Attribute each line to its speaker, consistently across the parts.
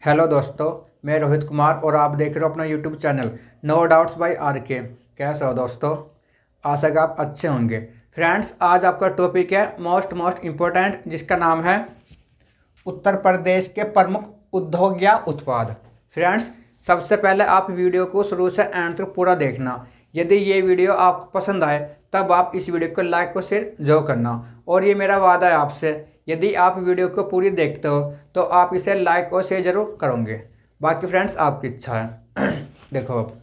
Speaker 1: Hello दोस्तों, मैं रोहित कुमार और आप देख रहे हो अपना YouTube channel no doubts by R K. कैसे हो दोस्तों? आशा कि आप अच्छे होंगे। फ्रेंड्स, आज आपका टॉपिक है मोस्ट इम्पोर्टेंट, जिसका नाम है उत्तर प्रदेश के प्रमुख उद्योग या उत्पाद। फ्रेंड्स, सबसे पहले आप वीडियो को शुरू से एंड तक पूरा देखना। यदि ये वीडियो आपको पसंद आए तब आप इस वीडियो को लाइक और शेयर जरूर करना। और ये मेरा वादा है आपसे, यदि आप वीडियो को पूरी देखते हो तो आप इसे लाइक और शेयर जरूर करोगे। बाकी फ्रेंड्स आपकी इच्छा है। देखो, अब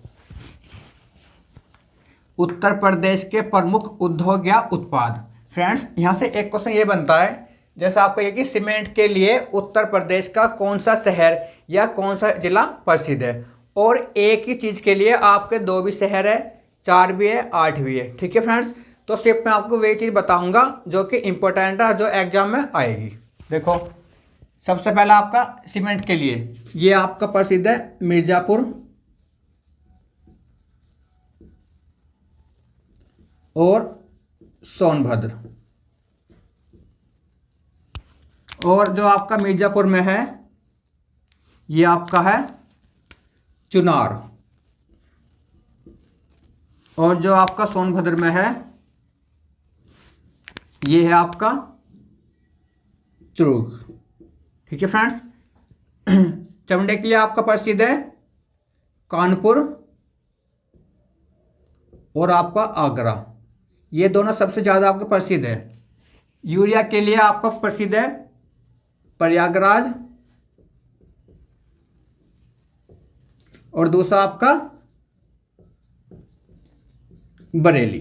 Speaker 1: उत्तर प्रदेश के प्रमुख उद्योग या उत्पाद। फ्रेंड्स, यहाँ से एक क्वेश्चन ये बनता है, जैसा आपको ये कि सीमेंट के लिए उत्तर प्रदेश का कौन सा शहर या कौन सा जिला प्रसिद्ध है। और एक ही चीज़ के लिए आपके दो भी शहर है, चार भी है, आठ भी है। ठीक है फ्रेंड्स, तो सिर्फ मैं आपको वही चीज़ बताऊंगा जो कि इम्पोर्टेंट है, जो एग्जाम में आएगी। देखो, सबसे पहला आपका सीमेंट के लिए ये आपका प्रसिद्ध है मिर्ज़ापुर और सोनभद्र। और जो आपका मिर्ज़ापुर में है ये आपका है चुनार। और जो आपका सोनभद्र में है ये है आपका चुरूक। ठीक है फ्रेंड्स, चमड़े के लिए आपका प्रसिद्ध है कानपुर और आपका आगरा। ये दोनों सबसे ज़्यादा आपका प्रसिद्ध है। यूरिया के लिए आपका प्रसिद्ध है प्रयागराज और दूसरा आपका बरेली।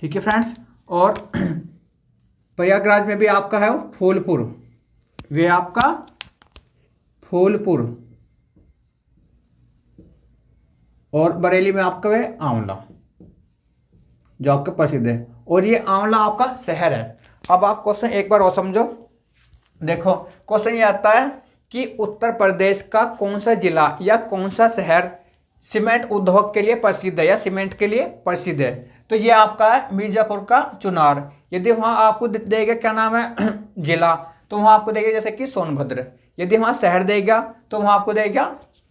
Speaker 1: ठीक है फ्रेंड्स, और प्रयागराज में भी आपका है फूलपुर, वे आपका फूलपुर। और बरेली में आपका वे आंवला, जो आपका प्रसिद्ध है। और ये आंवला आपका शहर है। अब आप क्वेश्चन एक बार और समझो। देखो, क्वेश्चन ये आता है कि उत्तर प्रदेश का कौन सा जिला या कौन सा शहर सीमेंट उद्योग के लिए प्रसिद्ध है या सीमेंट के लिए प्रसिद्ध है। तो ये आपका है मिर्ज़ापुर का चुनार। यदि वहाँ आपको देगा क्या नाम है जिला, तो वहाँ आपको देगा जैसे कि सोनभद्र। यदि वहाँ शहर देगा तो वहाँ आपको देगा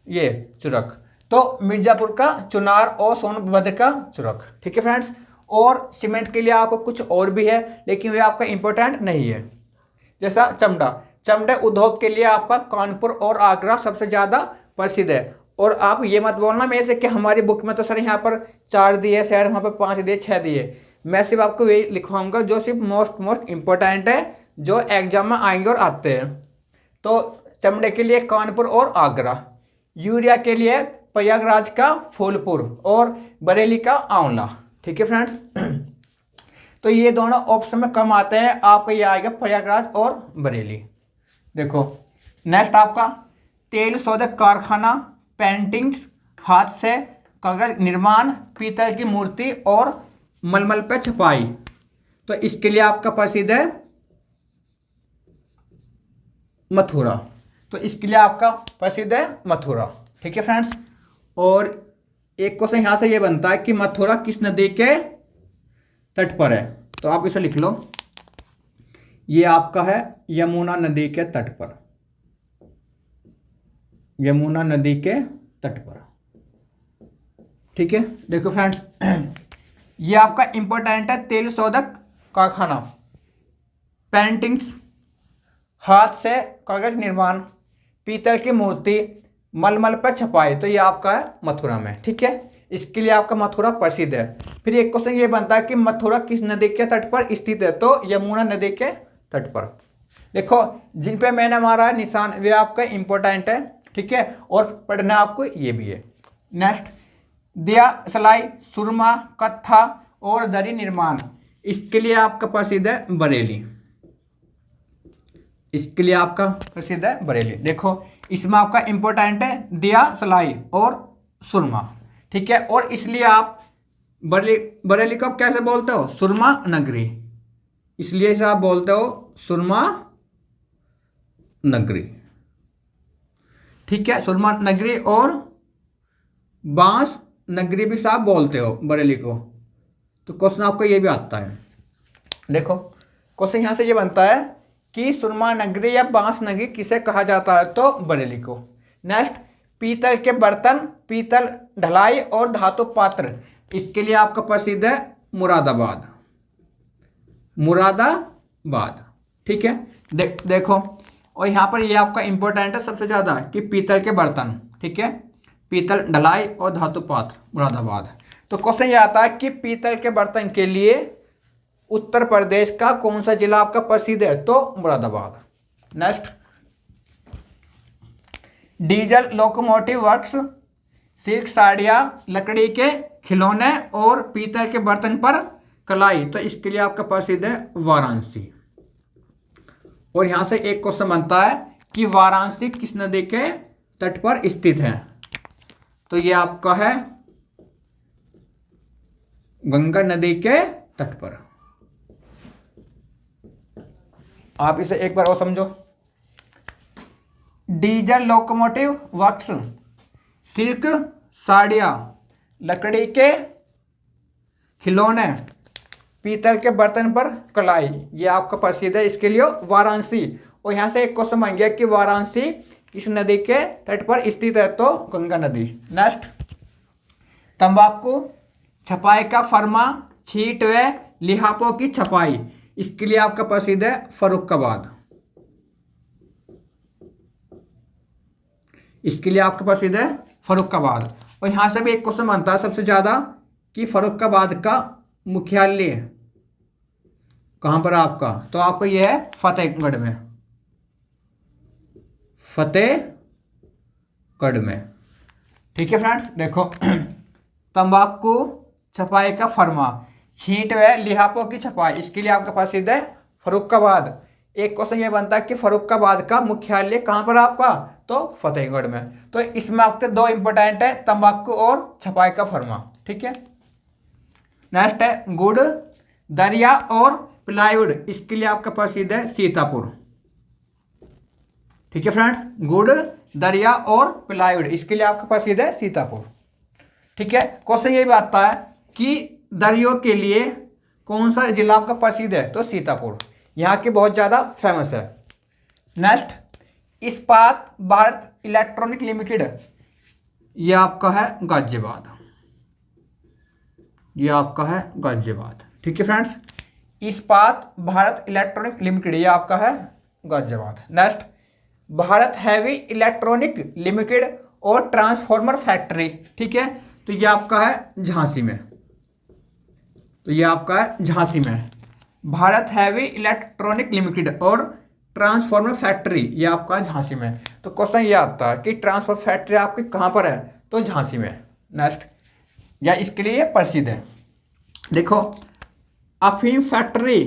Speaker 1: ये चुरक। तो मिर्ज़ापुर का चुनार और सोनभद्र का चुरक। ठीक है फ्रेंड्स, और सीमेंट के लिए आपको कुछ और भी है, लेकिन वे आपका इंपॉर्टेंट नहीं है। जैसा चमड़े उद्योग के लिए आपका कानपुर और आगरा सबसे ज़्यादा प्रसिद्ध है। और आप ये मत बोलना मेरे से कि हमारी बुक में तो सर यहाँ पर 4 दिए शहर, वहाँ पर 5 दिए, 6 दिए। मैं सिर्फ आपको वही लिखवाऊंगा जो सिर्फ मोस्ट इम्पोर्टेंट है, जो एग्जाम में आएंगे और आते हैं। तो चमड़े के लिए कानपुर और आगरा, यूरिया के लिए प्रयागराज का फूलपुर और बरेली का आंवला। ठीक है फ्रेंड्स, तो ये दोनों ऑप्शन में कम आते हैं, आपका ये आएगा प्रयागराज और बरेली। देखो, नेक्स्ट आपका तेल शोधक कारखाना, पेंटिंग्स, हाथ से कागज निर्माण, पीतल की मूर्ति और मलमल पे छपाई। तो इसके लिए आपका प्रसिद्ध है मथुरा। तो इसके लिए आपका प्रसिद्ध है मथुरा। ठीक है फ्रेंड्स, और एक क्वेश्चन यहाँ से ये बनता है कि मथुरा किस नदी के तट पर है। तो आप इसे लिख लो, ये आपका है यमुना नदी के तट पर। यमुना नदी के तट पर। ठीक है, देखो फ्रेंड्स, ये आपका इंपॉर्टेंट है तेल शोधक कारखाना, पेंटिंग्स, हाथ से कागज निर्माण, पीतल की मूर्ति, मलमल पर छपाई। तो ये आपका है मथुरा में। ठीक है, इसके लिए आपका मथुरा प्रसिद्ध है। फिर एक क्वेश्चन ये बनता है कि मथुरा किस नदी के तट पर स्थित है। तो यमुना नदी के तट पर। देखो, जिन पे मैंने मारा है निशान वे आपका इंपॉर्टेंट है। ठीक है, और पढ़ना आपको ये भी है। नेक्स्ट, दिया सलाई, सुरमा, कत्था और दरी निर्माण। इसके लिए आपका प्रसिद्ध है बरेली। इसके लिए आपका प्रसिद्ध है बरेली। देखो, इसमें आपका इंपॉर्टेंट है दिया सलाई और सुरमा। ठीक है, और इसलिए आप बरेली को कैसे बोलते हो? सुरमा नगरी। इसलिए इसे आप बोलते हो सुरमा नगरी। ठीक है, सुरमा नगरी और बांस नगरी भी साहब बोलते हो बरेली को। तो क्वेश्चन आपको ये भी आता है। देखो, क्वेश्चन यहाँ से ये बनता है कि सुरमा नगरी या बांस नगरी किसे कहा जाता है? तो बरेली को। नेक्स्ट, पीतल के बर्तन, पीतल ढलाई और धातु पात्र, इसके लिए आपका प्रसिद्ध है मुरादाबाद। मुरादाबाद, ठीक है। देखो, और यहाँ पर ये आपका इंपॉर्टेंट है सबसे ज्यादा कि पीतल के बर्तन, ठीक है, पीतल ढलाई और धातु पात्र, मुरादाबाद। तो क्वेश्चन ये आता है कि पीतल के बर्तन के लिए उत्तर प्रदेश का कौन सा जिला आपका प्रसिद्ध है? तो Moradabad. Next, diesel locomotive works, silk साड़ियाँ, लकड़ी के खिलौने और पीतल के बर्तन पर कलाई, तो इसके लिए आपका प्रसिद्ध है वाराणसी। और यहां से एक क्वेश्चन बनता है कि वाराणसी किस नदी के तट पर स्थित है? तो ये आपका है गंगा नदी के तट पर। आप इसे एक बार और समझो। डीजल लोकोमोटिव वर्क्स, सिल्क साड़ियाँ, लकड़ी के खिलौने, पीतल के बर्तन पर कलाई, ये आपका प्रसिद्ध है, इसके लिए वाराणसी। और यहाँ से एक क्वेश्चन बन गया कि वाराणसी किस नदी के तट पर स्थित है? तो गंगा नदी। नेक्स्ट, तंबाकू छपाई का फर्मा, छींट व लिहाफों की छपाई, इसके लिए आपका प्रसिद्ध है फर्रुखाबाद। इसके लिए आपका प्रसिद्ध है फर्रुखाबाद। और यहां से भी एक क्वेश्चन बनता है सबसे ज्यादा कि फर्रुखाबाद का मुख्यालय कहां पर है आपका? तो आपको यह है फतेहगढ़ में, फतेहगढ़ में, ठीक है फ्रेंड्स। देखो, तंबाकू छपाई का फर्मा, छींट व लिहाफों की छपाई, इसके लिए आपका प्रसिद्ध है फर्रुखाबाद। एक क्वेश्चन ये बनता है कि फर्रुखाबाद का मुख्यालय कहां पर आपका? तो फतेहगढ़ में। तो इसमें आपके दो इंपॉर्टेंट है, तंबाकू और छपाई का फर्मा, ठीक है। नेक्स्ट है गुड़, दरिया और प्लाईवुड, इसके लिए आपका प्रसिद्ध है सीतापुर, ठीक है फ्रेंड्स। गुड़, दरिया और प्लाईवुड, इसके लिए आपका प्रसिद्ध है सीतापुर, ठीक है। क्वेश्चन ये भी आता है कि दरियों के लिए कौन सा जिला आपका प्रसिद्ध है? तो सीतापुर, यहाँ की बहुत ज्यादा फेमस है। नेक्स्ट, इस्पात भारत इलेक्ट्रॉनिक लिमिटेड, ये आपका है गाजियाबाद, ये आपका है गाजियाबाद, ठीक है फ्रेंड्स। इस्पात भारत इलेक्ट्रॉनिक लिमिटेड, ये आपका है Ghaziabad. Next, Bharat heavy electronic limited और ट्रांसफॉर्मर फैक्ट्री, ठीक है, तो ये आपका है झांसी में, तो ये आपका है झांसी में। भारत हैवी इलेक्ट्रॉनिक लिमिटेड और ट्रांसफॉर्मर फैक्ट्री, ये आपका झांसी में। तो क्वेश्चन ये आता है कि ट्रांसफॉर्मर फैक्ट्री आपकी कहां पर है? तो झांसी में। नेक्स्ट, या इसके लिए प्रसिद्ध है। देखो, अफीम फैक्ट्री,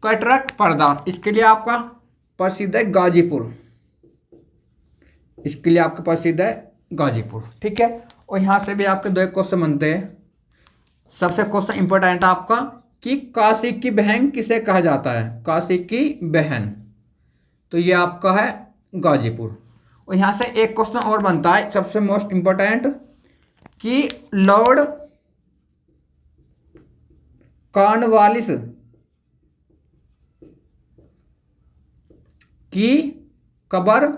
Speaker 1: कटरक पर्दा, इसके लिए आपका प्रसिद्ध है गाजीपुर, इसके लिए आपका प्रसिद्ध है गाजीपुर, ठीक है। और यहां से भी आपके दो एक क्वेश्चन बनते हैं। सबसे क्वेश्चन इंपॉर्टेंट आपका कि काशी की बहन किसे कहा जाता है? काशी की बहन, तो ये आपका है गाजीपुर। और यहां से एक क्वेश्चन और बनता है सबसे मोस्ट इंपॉर्टेंट कि लॉर्ड कॉर्नवालिस की कब्र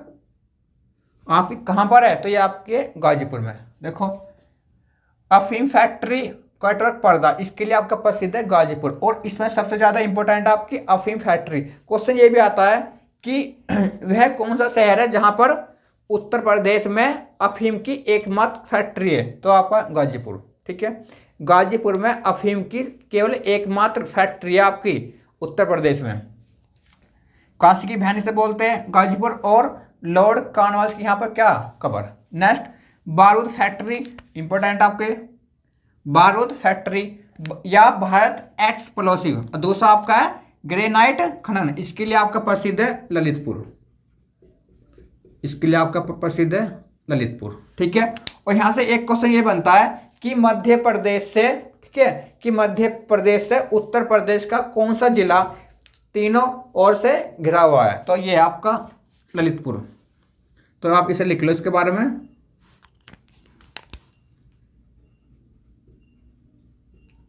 Speaker 1: आपकी कहां पर है? तो ये आपके गाजीपुर में। देखो, अफीम फैक्ट्री, कटरक पर्दा, इसके लिए आपका प्रसिद्ध है गाजीपुर। और इसमें सबसे ज्यादा इंपॉर्टेंट आपकी अफीम फैक्ट्री। क्वेश्चन ये भी आता है कि वह कौन सा शहर है जहां पर उत्तर प्रदेश में अफीम की एकमात्र फैक्ट्री है? तो आपका गाजीपुर, ठीक है। गाजीपुर में अफीम की केवल एकमात्र फैक्ट्री है आपकी उत्तर प्रदेश में। काशी की बहन से बोलते हैं गाजीपुर, और लॉर्ड कॉर्नवालिस की यहाँ पर क्या कब्र। नेक्स्ट, बारूद फैक्ट्री, इंपॉर्टेंट आपके बारूद फैक्ट्री या भारत एक्सप्लोसिव। दूसरा आपका है ग्रेनाइट खनन, इसके लिए आपका प्रसिद्ध है ललितपुर, इसके लिए आपका प्रसिद्ध है ललितपुर, ठीक है। और यहां से एक क्वेश्चन ये बनता है कि मध्य प्रदेश से, ठीक है, कि मध्य प्रदेश से उत्तर प्रदेश का कौन सा जिला तीनों ओर से घिरा हुआ है? तो ये आपका ललितपुर। तो आप इसे लिख लो इसके बारे में।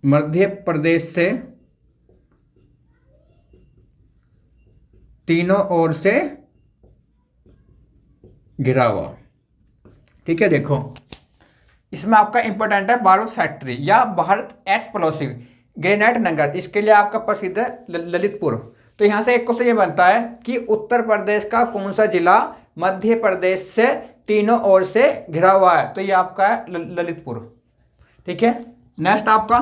Speaker 1: मध्य प्रदेश से तीनों ओर से घिरा हुआ। ठीक है, देखो इसमें आपका इंपॉर्टेंट है बारूद फैक्ट्री या भारत एक्सप्लोसिव ग्रेनाइट नगर, इसके लिए आपका प्रसिद्ध है ललितपुर। तो यहां से एक क्वेश्चन ये बनता है कि उत्तर प्रदेश का कौन सा जिला मध्य प्रदेश से तीनों ओर से घिरा हुआ है, तो ये आपका है ललितपुर। ठीक है, नेक्स्ट आपका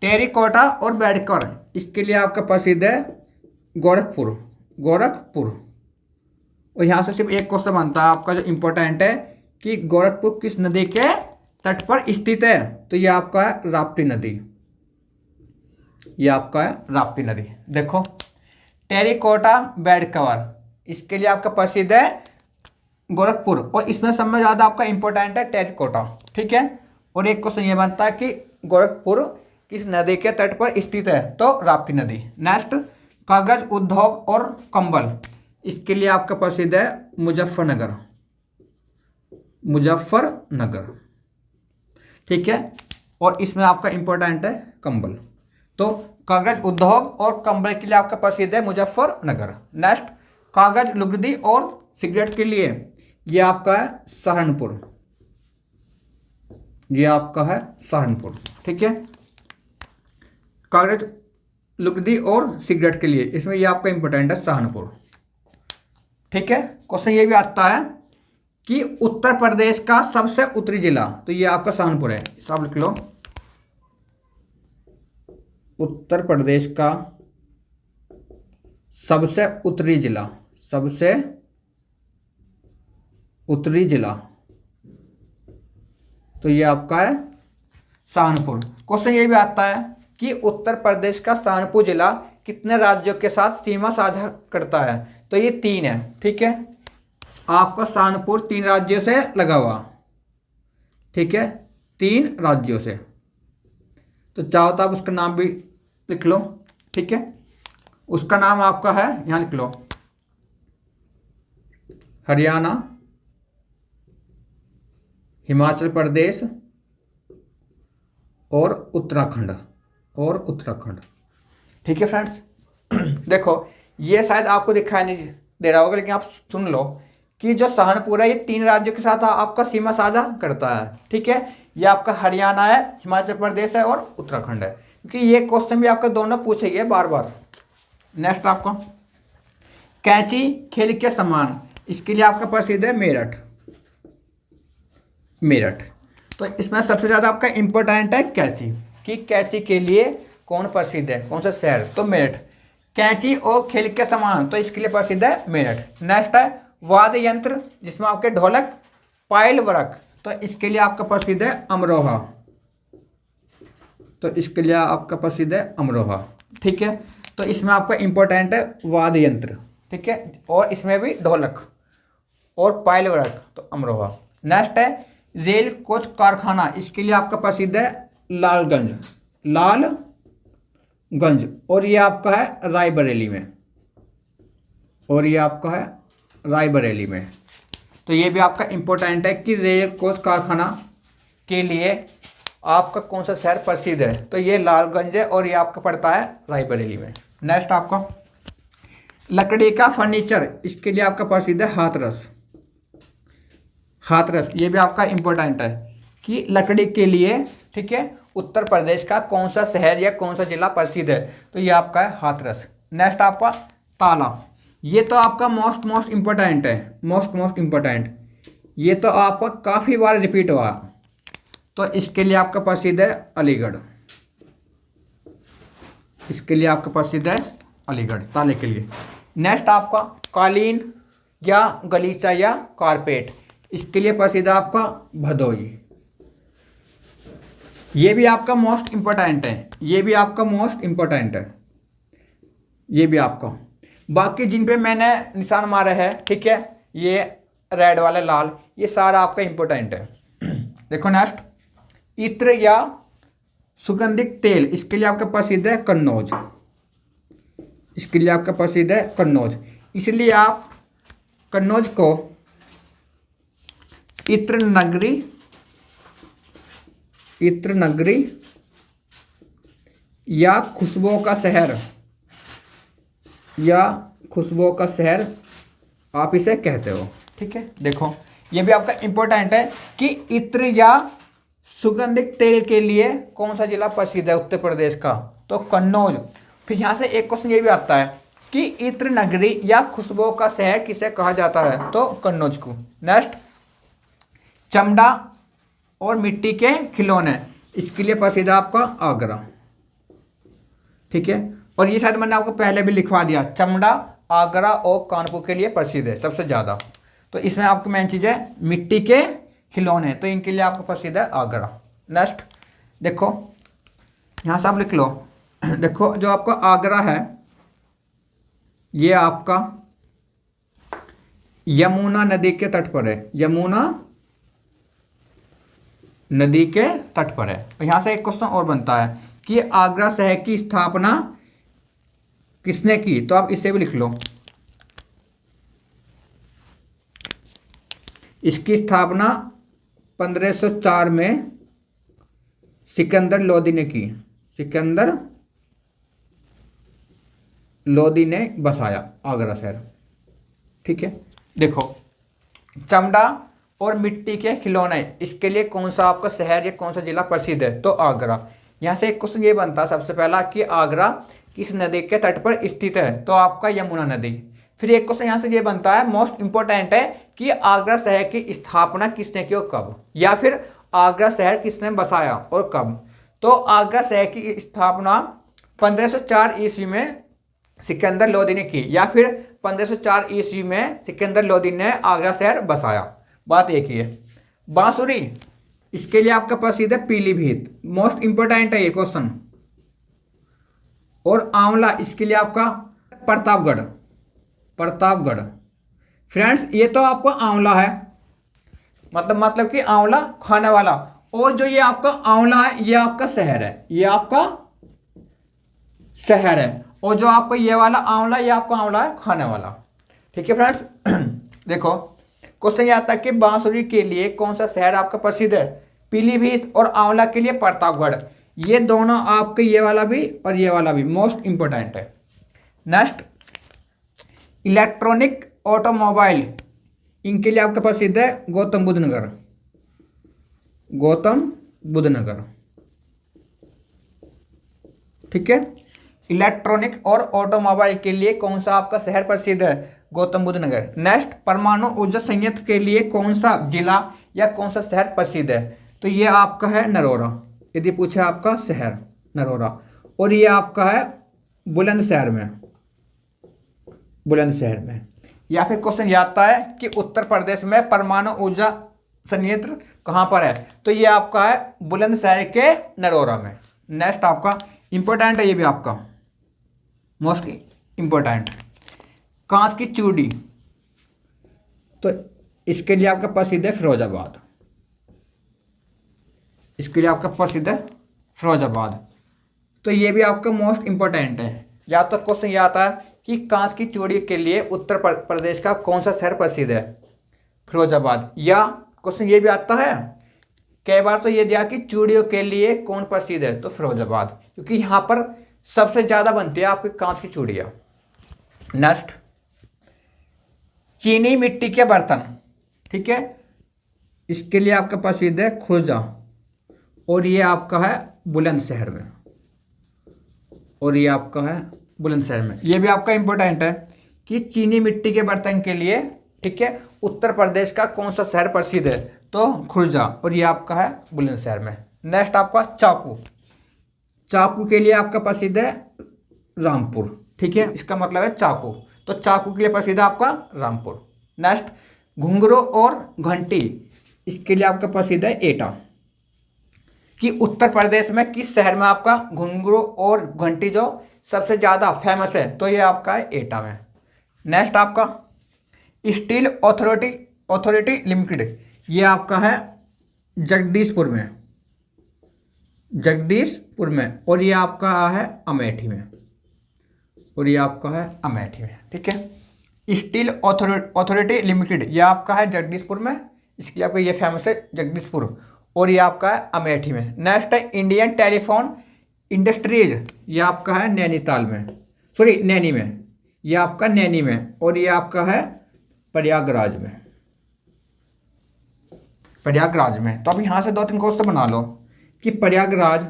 Speaker 1: टेरिकोटा और बेडकर, इसके लिए आपका प्रसिद्ध है गोरखपुर। गोरखपुर, और यहाँ से सिर्फ एक क्वेश्चन बनता है आपका जो इम्पोर्टेंट है कि गोरखपुर किस नदी के तट पर स्थित है, तो ये आपका है राप्ती नदी। ये आपका है राप्ती नदी। देखो टेरिकोटा बेड कवर, इसके लिए आपका प्रसिद्ध है गोरखपुर, और इसमें सब में ज़्यादा आपका इंपॉर्टेंट है टेरिकोटा। ठीक है, और एक क्वेश्चन ये बनता है कि गोरखपुर किस नदी के तट पर स्थित है, तो राप्ती नदी। नेक्स्ट कागज उद्योग और कंबल, इसके लिए आपका प्रसिद्ध है मुजफ्फरनगर। मुजफ्फरनगर, ठीक है, और इसमें आपका इंपॉर्टेंट है कंबल। तो कागज उद्योग और कंबल के लिए आपका प्रसिद्ध है मुजफ्फरनगर। नेक्स्ट कागज लुगदी और सिगरेट के लिए ये आपका है सहारनपुर। ये आपका है सहारनपुर। ठीक है, कागज लुगदी और सिगरेट के लिए इसमें ये आपका इंपॉर्टेंट है सहारनपुर। ठीक है, क्वेश्चन ये भी आता है कि उत्तर प्रदेश का सबसे उत्तरी जिला, तो ये आपका सहारनपुर है, सब लिख लो। उत्तर प्रदेश का सबसे उत्तरी जिला, सबसे उत्तरी जिला, तो ये आपका है सहारनपुर। क्वेश्चन ये भी आता है कि उत्तर प्रदेश का सहारनपुर जिला कितने राज्यों के साथ सीमा साझा करता है, तो ये 3 है। ठीक है, आपका सहारनपुर 3 राज्यों से लगा हुआ। ठीक है, 3 राज्यों से, तो चाहो तो आप उसका नाम भी लिख लो। ठीक है, उसका नाम आपका है, यहां लिख लो, हरियाणा, हिमाचल प्रदेश और उत्तराखंड, और उत्तराखंड। ठीक है फ्रेंड्स, देखो ये शायद आपको दिखाई नहीं दे रहा होगा, लेकिन आप सुन लो कि जो सहारनपुर है ये 3 राज्यों के साथ आपका सीमा साझा करता है। ठीक है, ये आपका हरियाणा है, हिमाचल प्रदेश है और उत्तराखंड है, क्योंकि ये क्वेश्चन भी आपका दोनों पूछे गए बार बार। नेक्स्ट आपको कैंची खेल के समान, इसके लिए आपका प्रसिद्ध है मेरठ। मेरठ, तो इसमें सबसे ज़्यादा आपका इंपॉर्टेंट है कैंची, कि कैंची के लिए कौन प्रसिद्ध है, कौन सा शहर, तो मेरठ। कैंची और खेल के समान, तो इसके लिए प्रसिद्ध है मेरठ। नेक्स्ट है वाद्य यंत्र जिसमें आपके ढोलक, पायल वर्क, तो इसके लिए आपका प्रसिद्ध है अमरोहा। तो इसके लिए आपका प्रसिद्ध है अमरोहा। ठीक है, तो इसमें आपका इंपॉर्टेंट है वाद्य यंत्र। ठीक है, और इसमें भी ढोलक और पायल वर्क, तो अमरोहा। नेक्स्ट है रेल कोच कारखाना, इसके लिए आपका प्रसिद्ध है लालगंज। लालगंज, और ये आपका है रायबरेली में, और ये आपका है रायबरेली में। तो ये भी आपका इंपॉर्टेंट है कि रेल कोच कारखाना के लिए आपका कौन सा शहर प्रसिद्ध है, तो ये लालगंज है, और ये आपका पड़ता है रायबरेली में। नेक्स्ट आपका लकड़ी का फर्नीचर, इसके लिए आपका प्रसिद्ध है हाथरस। हाथरस, ये भी आपका इंपॉर्टेंट है कि लकड़ी के लिए, ठीक है, उत्तर प्रदेश का कौन सा शहर या कौन सा जिला प्रसिद्ध है, तो ये आपका है हाथरस। नेक्स्ट आपका ताला, ये तो आपका मोस्ट इंपॉर्टेंट है, मोस्ट इंपॉर्टेंट, ये तो आपका काफ़ी बार रिपीट हुआ, तो इसके लिए आपका प्रसिद्ध है अलीगढ़। इसके लिए आपका प्रसिद्ध है अलीगढ़ ताले के लिए। नेक्स्ट आपका कालीन या गलीचा या कारपेट, इसके लिए प्रसिद्ध है आपका भदोई। ये भी आपका मोस्ट इंपॉर्टेंट है, ये भी आपका मोस्ट इंपॉर्टेंट है, ये भी आपका। बाकी जिन पे मैंने निशान मारा है, ठीक है, ये रेड वाले लाल, ये सारा आपका इंपॉर्टेंट है। देखो नेक्स्ट इत्र या सुगंधित तेल, इसके लिए आपका प्रसिद्ध है कन्नौज। इसके लिए आपका प्रसिद्ध है कन्नौज, इसलिए आप कन्नौज को इत्र नगरी या खुशबुओं का शहर या खुशबुओं का शहर आप इसे कहते हो। ठीक है, देखो ये भी आपका इंपॉर्टेंट है कि इत्र या सुगंधित तेल के लिए कौन सा जिला प्रसिद्ध है उत्तर प्रदेश का, तो कन्नौज। फिर यहाँ से एक क्वेश्चन ये भी आता है कि इत्र नगरी या खुशबुओं का शहर किसे कहा जाता है, तो कन्नौज को। नेक्स्ट, चमड़ा और मिट्टी के खिलौने, इसके लिए प्रसिद्ध है आपका आगरा। ठीक है, और ये शायद मैंने आपको पहले भी लिखवा दिया, चमड़ा आगरा और कानपुर के लिए प्रसिद्ध है सबसे ज़्यादा। तो इसमें आपको मेन चीज़ है मिट्टी के खिलौने, तो इनके लिए आपको प्रसिद्ध है आगरा। नेक्स्ट देखो, यहाँ से आप लिख लो, देखो जो आपका आगरा है ये आपका यमुना नदी के तट पर है, यमुना नदी के तट पर है। और यहाँ से एक क्वेश्चन और बनता है कि आगरा शहर की स्थापना किसने की, तो आप इसे भी लिख लो, इसकी स्थापना 1504 में सिकंदर लोदी ने की, सिकंदर लोदी ने बसाया आगरा शहर। ठीक है, देखो चमड़ा और मिट्टी के खिलौने, इसके लिए कौन सा आपका शहर या कौन सा जिला प्रसिद्ध है, तो आगरा। यहाँ से एक क्वेश्चन ये बनता है सबसे पहला कि आगरा किस नदी के तट पर स्थित है, तो आपका यमुना नदी। फिर एक क्वेश्चन यहाँ से ये बनता है मोस्ट इंपॉर्टेंट है कि आगरा शहर की स्थापना किसने की और कब, या फिर आगरा शहर किसने बसाया और कब। तो आगरा शहर की स्थापना 1504 ईस्वी में सिकंदर लोदी ने की, या फिर 1504 ईस्वी में सिकंदर लोदी ने आगरा शहर बसाया, बात एक ही है। बांसुरी, इसके लिए आपका प्रसिद्ध है पीलीभीत, मोस्ट इंपोर्टेंट है ये क्वेश्चन। और आंवला, इसके लिए आपका प्रतापगढ़, प्रतापगढ़। फ्रेंड्स ये तो आपका आंवला है, मतलब कि आंवला खाने वाला, और जो ये आपका आंवला है ये आपका शहर है, ये आपका शहर है, और जो आपको ये वाला आंवला ये आपका आंवला है खाने वाला। ठीक है फ्रेंड्स, देखो क्वेश्चन ये आता है कि बांसुरी के लिए कौन सा शहर आपका प्रसिद्ध है, पीलीभीत, और आंवला के लिए प्रतापगढ़। ये दोनों आपके ये वाला भी और ये वाला भी मोस्ट इंपोर्टेंट है। नेक्स्ट, इलेक्ट्रॉनिक ऑटोमोबाइल, इनके लिए आपका प्रसिद्ध है गौतम बुद्ध नगर, गौतम बुद्ध नगर। ठीक है, इलेक्ट्रॉनिक और ऑटोमोबाइल के लिए कौन सा आपका शहर प्रसिद्ध है, गौतम बुद्ध नगर। नेक्स्ट, परमाणु ऊर्जा संयंत्र के लिए कौन सा जिला या कौन सा शहर प्रसिद्ध है, तो ये आपका है नरोरा, यदि पूछे आपका शहर नरोरा। और ये आपका है बुलंदशहर में, बुलंदशहर में। या फिर क्वेश्चन ये आता है कि उत्तर प्रदेश में परमाणु ऊर्जा संयंत्र कहाँ पर है, तो ये आपका है बुलंदशहर के नरोरा में। नेक्स्ट आपका इंपॉर्टेंट है, ये भी आपका मोस्ट इंपॉर्टेंट, कांच की चूड़ी, तो इसके लिए आपका प्रसिद्ध है फिरोजाबाद, इसके लिए आपका प्रसिद्ध है फिरोजाबाद। तो ये भी आपका मोस्ट इंपॉर्टेंट है। या तो क्वेश्चन ये आता है कि कांच की चूड़ी के लिए उत्तर प्रदेश का कौन सा शहर प्रसिद्ध है, फिरोजाबाद। या क्वेश्चन ये भी आता है कई बार तो ये दिया कि चूड़ियों के लिए कौन प्रसिद्ध है, तो फिरोजाबाद, क्योंकि यहाँ पर सबसे ज़्यादा बनती है आपकी कांच की चूड़ियाँ। नेक्स्ट, चीनी मिट्टी के बर्तन, ठीक है, इसके लिए आपका प्रसिद्ध है खुर्जा, और ये आपका है बुलंदशहर में, और ये आपका है बुलंदशहर में। ये भी आपका इंपॉर्टेंट है कि चीनी मिट्टी के बर्तन के लिए, ठीक है, उत्तर प्रदेश का कौन सा शहर प्रसिद्ध है, तो खुर्जा, और ये आपका है बुलंदशहर में। नेक्स्ट आपका चाकू, चाकू के लिए आपका प्रसिद्ध है रामपुर, ठीक है, इसका मतलब है चाकू, तो चाकू के लिए प्रसिद्ध है आपका रामपुर। नेक्स्ट, घुंघरू और घंटी, इसके लिए आपका प्रसिद्ध है एटा, कि उत्तर प्रदेश में किस शहर में आपका घुंघरू और घंटी जो सबसे ज़्यादा फेमस है, तो ये आपका है एटा में। नेक्स्ट आपका स्टील अथॉरिटी लिमिटेड, ये आपका है जगदीशपुर में, जगदीशपुर में, और ये आपका है अमेठी में, और ये आपका है अमेठी में। ठीक है, स्टील अथॉरिटी लिमिटेड ये आपका है जगदीशपुर में, इसके लिए आपका ये फेमस है जगदीशपुर, और ये आपका है अमेठी में। नेक्स्ट है इंडियन टेलीफोन इंडस्ट्रीज, ये आपका है नैनीताल में, सॉरी नैनी में, ये आपका नैनी में, और ये आपका है प्रयागराज में, प्रयागराज में। तो अब यहाँ से 2-3 क्वेश्चन बना लो कि प्रयागराज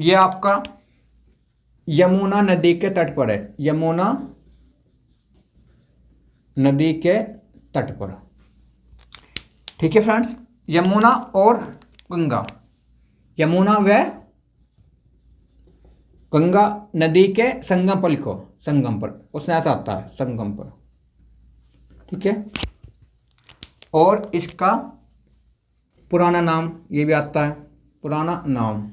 Speaker 1: ये आपका यमुना नदी के तट पर है, यमुना नदी के तट पर। ठीक है फ्रेंड्स, यमुना और गंगा, यमुना व गंगा नदी के संगम पर लिखो, संगम पर, उसमें ऐसा आता है संगम पर। ठीक है, और इसका पुराना नाम ये भी आता है, पुराना नाम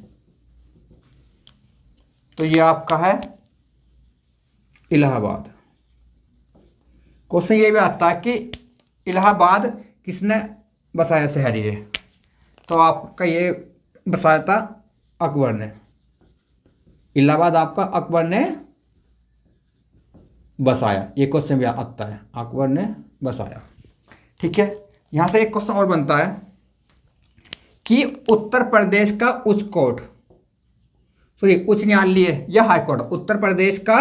Speaker 1: तो ये आपका है इलाहाबाद। क्वेश्चन ये भी आता है कि इलाहाबाद किसने बसाया शहर ये, तो आपका ये बसाया था अकबर ने, इलाहाबाद आपका अकबर ने बसाया, ये क्वेश्चन भी आता है, अकबर ने बसाया। ठीक है, यहाँ से एक क्वेश्चन और बनता है कि उत्तर प्रदेश का उच्च कोर्ट, सॉरी उच्च न्यायालय या हाई कोर्ट, उत्तर प्रदेश का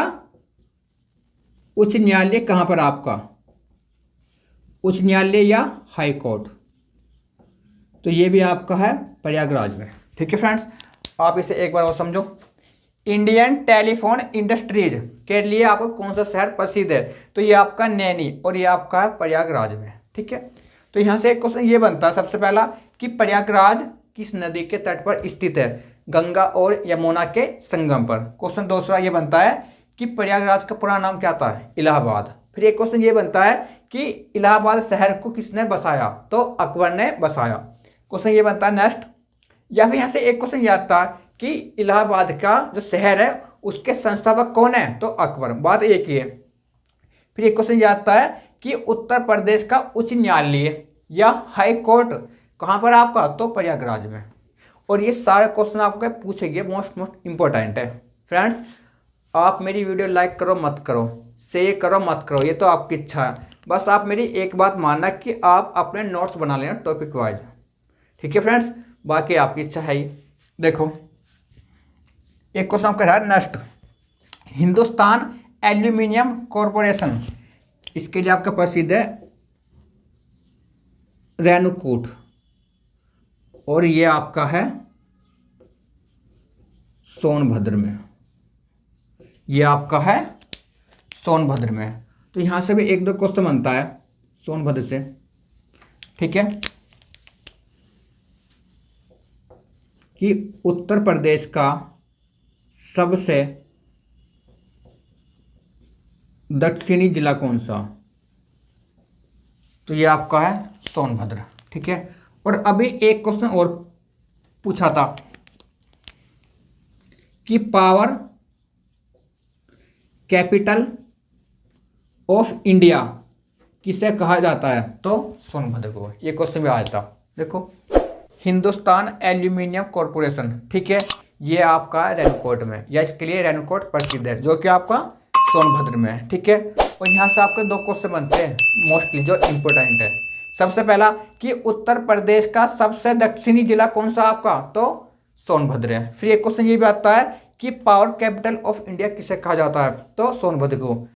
Speaker 1: उच्च न्यायालय कहाँ पर आपका, उच्च न्यायालय या हाई कोर्ट, तो ये भी आपका है प्रयागराज में। ठीक है फ्रेंड्स, आप इसे एक बार और समझो। इंडियन टेलीफोन इंडस्ट्रीज के लिए आपका कौन सा शहर प्रसिद्ध है, तो ये आपका नैनी, और ये आपका है प्रयागराज में। ठीक है, तो यहाँ से एक क्वेश्चन ये बनता है सबसे पहला कि प्रयागराज किस नदी के तट पर स्थित है, गंगा और यमुना के संगम पर। क्वेश्चन दूसरा ये बनता है कि प्रयागराज का पूरा नाम क्या था, इलाहाबाद। फिर एक क्वेश्चन ये बनता है कि इलाहाबाद शहर को किसने बसाया, तो अकबर ने बसाया। क्वेश्चन ये बनता है नेक्स्ट, या फिर यहाँ से एक क्वेश्चन ये आता है कि इलाहाबाद का जो शहर है उसके संस्थापक कौन है, तो अकबर, बात एक ही है। फिर एक क्वेश्चन ये आता है कि उत्तर प्रदेश का उच्च न्यायालय या हाई कोर्ट कहाँ पर आपका, तो प्रयागराज में। और ये सारे क्वेश्चन आपको पूछेंगे, मोस्ट इंपॉर्टेंट है। फ्रेंड्स, आप मेरी वीडियो लाइक करो मत करो, शेयर करो मत करो, ये तो आपकी इच्छा है, बस आप मेरी एक बात मानना कि आप अपने नोट्स बना लेना टॉपिक वाइज। ठीक है फ्रेंड्स, बाकी आपकी इच्छा है ही। देखो एक क्वेश्चन आपका है नेक्स्ट, हिंदुस्तान एल्यूमिनियम कॉरपोरेशन, इसके लिए आपका प्रसिद्ध है रेणुकूट, और ये आपका है सोनभद्र में, ये आपका है सोनभद्र में। तो यहां से भी एक दो क्वेश्चन बनता है सोनभद्र से। ठीक है, कि उत्तर प्रदेश का सबसे दक्षिणी जिला कौन सा, तो ये आपका है सोनभद्र। ठीक है, और अभी एक क्वेश्चन और पूछा था कि पावर कैपिटल ऑफ इंडिया किसे कहा जाता है, तो सोनभद्र को। ये क्वेश्चन भी आया था। देखो हिंदुस्तान एल्यूमिनियम कॉरपोरेशन, ठीक है, ये आपका रेणुकूट में, या इसके लिए रेणुकूट प्रसिद्ध है, जो कि आपका सोनभद्र में है। ठीक है, और यहाँ से आपके दो क्वेश्चन बनते हैं मोस्टली जो इम्पोर्टेंट है। सबसे पहला कि उत्तर प्रदेश का सबसे दक्षिणी जिला कौन सा आपका, तो सोनभद्र है। फिर एक क्वेश्चन ये भी आता है कि पावर कैपिटल ऑफ इंडिया किसे कहा जाता है, तो सोनभद्र को।